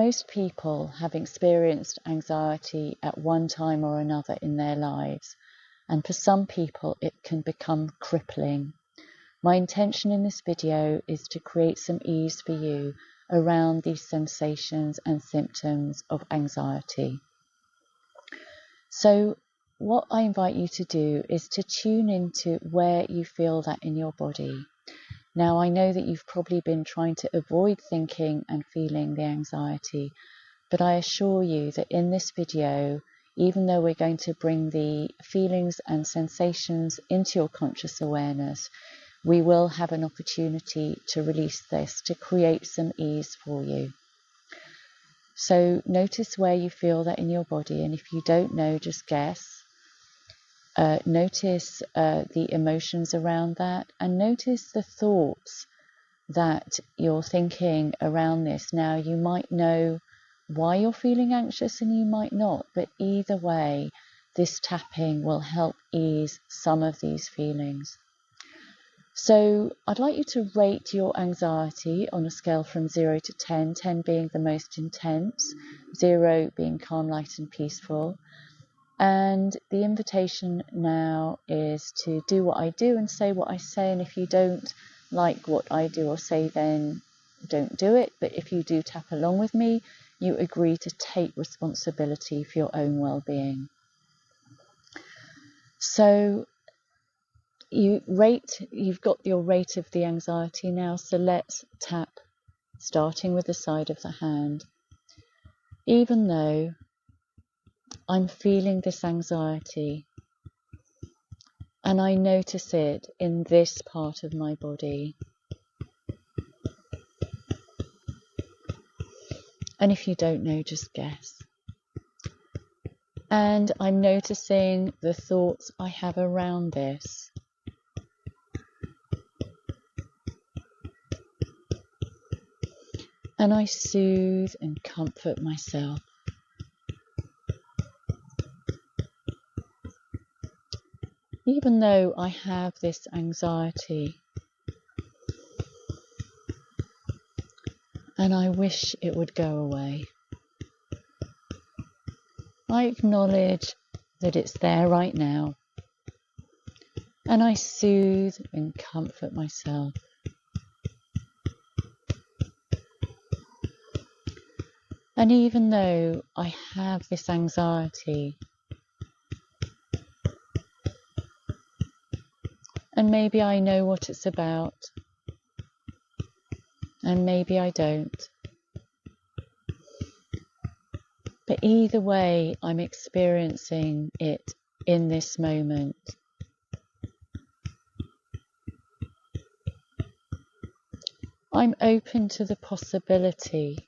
most people have experienced anxiety at one time or another in their lives, and for some people it can become crippling. My intention in this video is to create some ease for you around these sensations and symptoms of anxiety. So what I invite you to do is to tune into where you feel that in your body. Now, I know that you've probably been trying to avoid thinking and feeling the anxiety, but I assure you that in this video, even though we're going to bring the feelings and sensations into your conscious awareness, we will have an opportunity to release this, to create some ease for you. So notice where you feel that in your body, and if you don't know, just guess. Notice the emotions around that, and notice the thoughts that you're thinking around this. Now, you might know why you're feeling anxious and you might not, but either way, this tapping will help ease some of these feelings. So I'd like you to rate your anxiety on a scale from 0 to 10, 10 being the most intense, 0 being calm, light and peaceful. And the invitation now is to do what I do and say what I say. And if you don't like what I do or say, then don't do it. But if you do tap along with me, you agree to take responsibility for your own well-being. So you've got your rate of the anxiety now. So let's tap, starting with the side of the hand. Even though I'm feeling this anxiety, and I notice it in this part of my body. And if you don't know, just guess. And I'm noticing the thoughts I have around this. And I soothe and comfort myself. Even though I have this anxiety, and I wish it would go away, I acknowledge that it's there right now, and I soothe and comfort myself. And even though I have this anxiety, and maybe I know what it's about, and maybe I don't. But either way, I'm experiencing it in this moment. I'm open to the possibility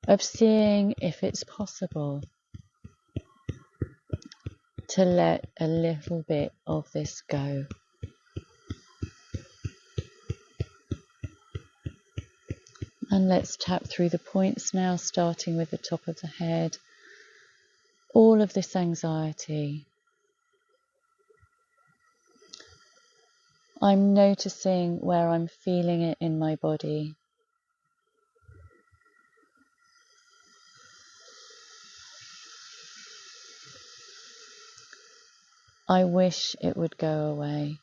of seeing if it's possible to let a little bit of this go. And let's tap through the points now, starting with the top of the head. All of this anxiety. I'm noticing where I'm feeling it in my body. I wish it would go away.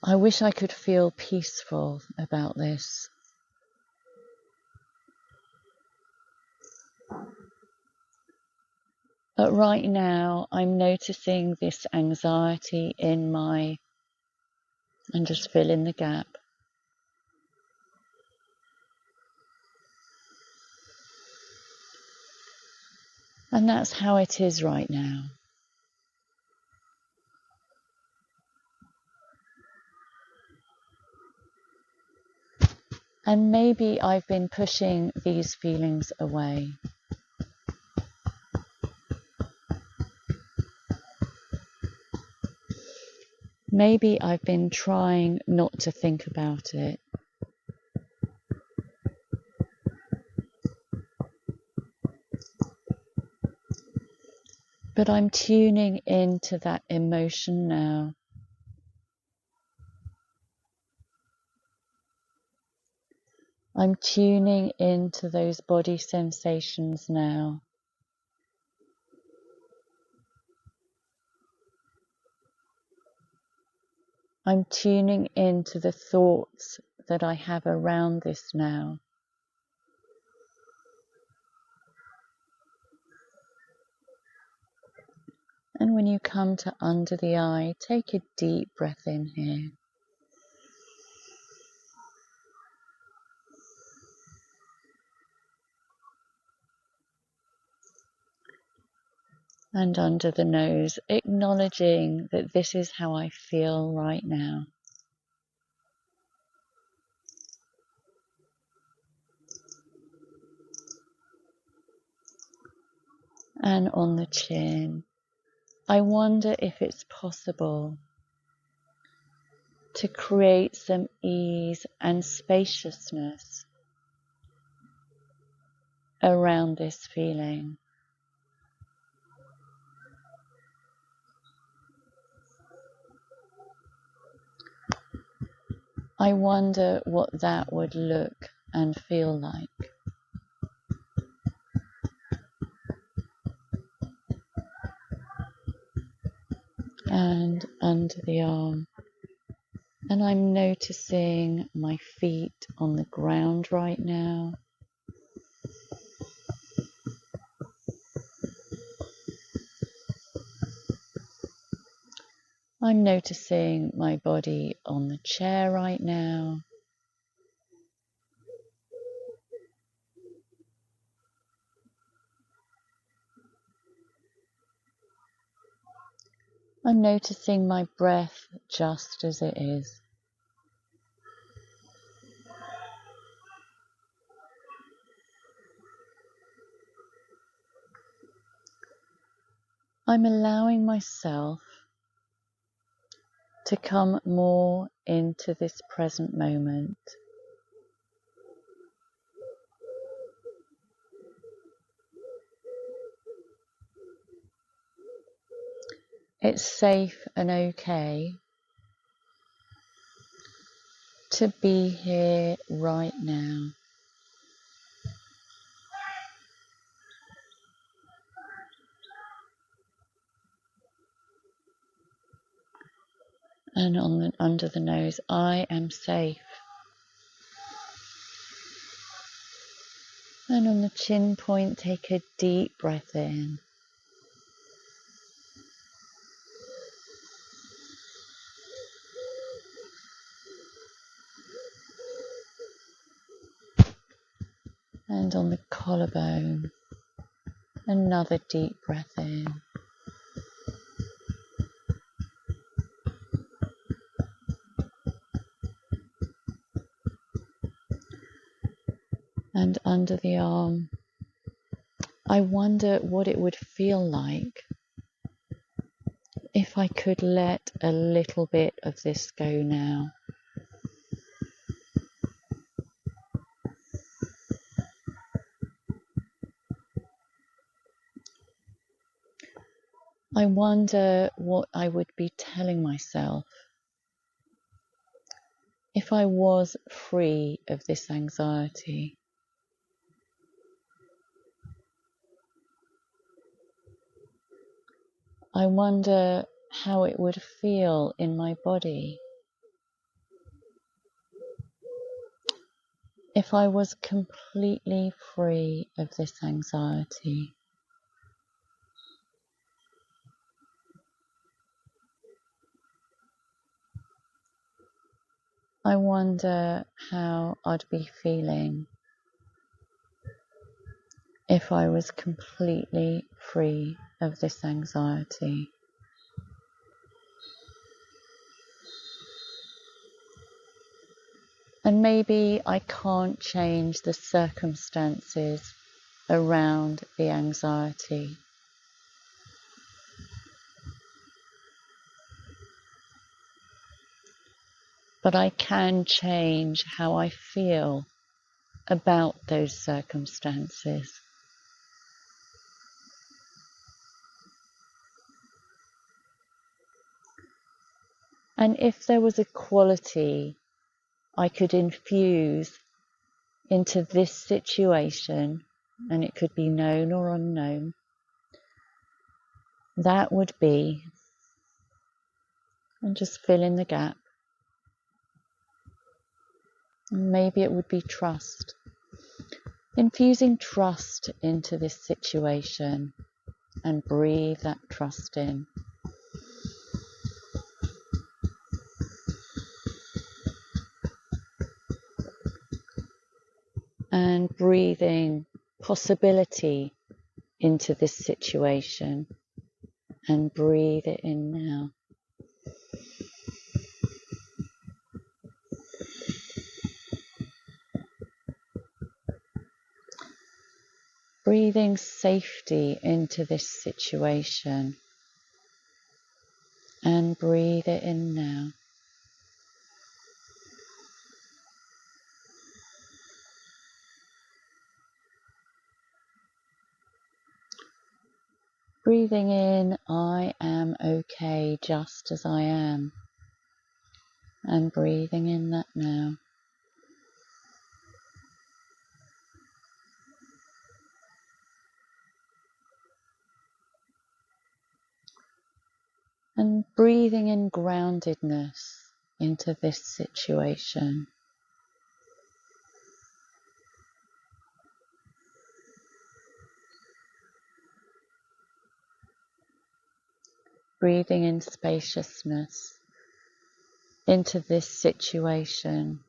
I wish I could feel peaceful about this. But right now, I'm noticing this anxiety in and just fill in the gap. And that's how it is right now. And maybe I've been pushing these feelings away. Maybe I've been trying not to think about it. But I'm tuning into that emotion now. I'm tuning into those body sensations now. I'm tuning into the thoughts that I have around this now. And when you come to under the eye, take a deep breath in here. And under the nose, acknowledging that this is how I feel right now. And on the chin, I wonder if it's possible to create some ease and spaciousness around this feeling. I wonder what that would look and feel like. And under the arm. And I'm noticing my feet on the ground right now. I'm noticing my body on the chair right now. I'm noticing my breath just as it is. I'm allowing myself to come more into this present moment. It's safe and okay to be here right now. And under the nose, I am safe. And on the chin point, take a deep breath in. And on the collarbone, another deep breath in. And under the arm, I wonder what it would feel like if I could let a little bit of this go now. I wonder what I would be telling myself if I was free of this anxiety. I wonder how it would feel in my body if I was completely free of this anxiety. I wonder how I'd be feeling if I was completely free of this anxiety. And maybe I can't change the circumstances around the anxiety. But I can change how I feel about those circumstances. And if there was a quality I could infuse into this situation, and it could be known or unknown, that would be, and just fill in the gap. And maybe it would be trust. Infusing trust into this situation and breathe that trust in. And breathing possibility into this situation and breathe it in now. Breathing safety into this situation and breathe it in now. Breathing in, I am okay just as I am, and breathing in that now. And breathing in groundedness into this situation. Breathing in spaciousness into this situation.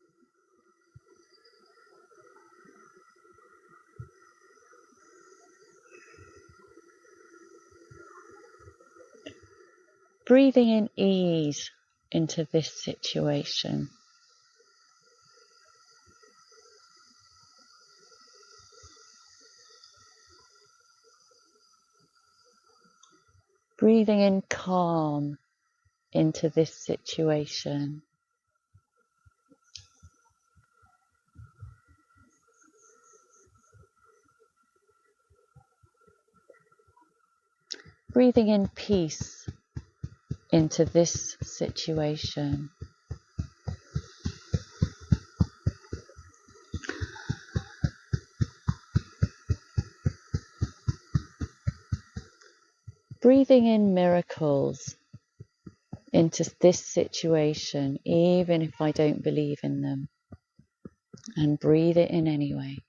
Breathing in ease into this situation. Breathing in calm into this situation. Breathing in peace into this situation. Breathing in miracles into this situation, even if I don't believe in them, and breathe it in anyway.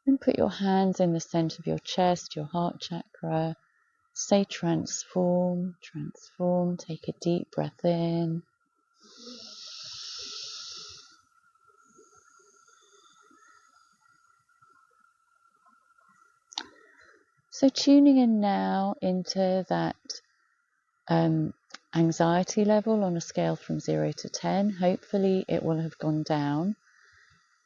And put your hands in the center of your chest, your heart chakra. Say transform, transform. Take a deep breath in. So tuning in now into that anxiety level on a scale from 0 to 10. Hopefully it will have gone down.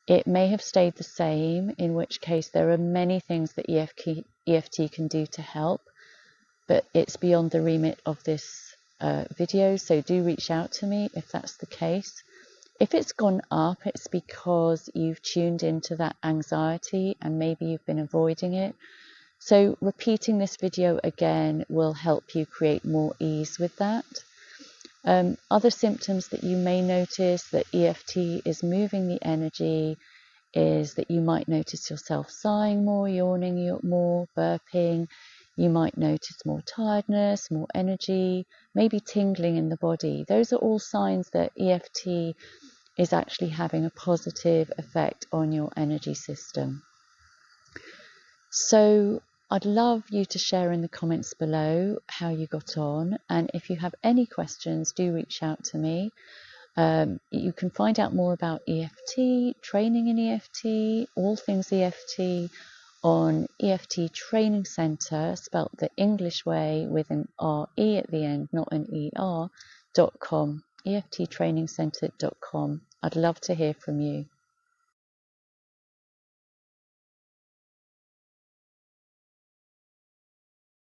It may have stayed the same, in which case there are many things that EFT can do to help, but it's beyond the remit of this video, so do reach out to me if that's the case. If it's gone up, it's because you've tuned into that anxiety and maybe you've been avoiding it. So repeating this video again will help you create more ease with that. Other symptoms that you may notice that EFT is moving the energy is that you might notice yourself sighing more, yawning more, burping. You might notice more tiredness, more energy, maybe tingling in the body. Those are all signs that EFT is actually having a positive effect on your energy system. So I'd love you to share in the comments below how you got on, and if you have any questions, do reach out to me. You can find out more about EFT, training in EFT, all things EFT on EFT Training Centre, spelt the English way with an RE at the end, not an ER.com, EFTtrainingcentre.com. I'd love to hear from you.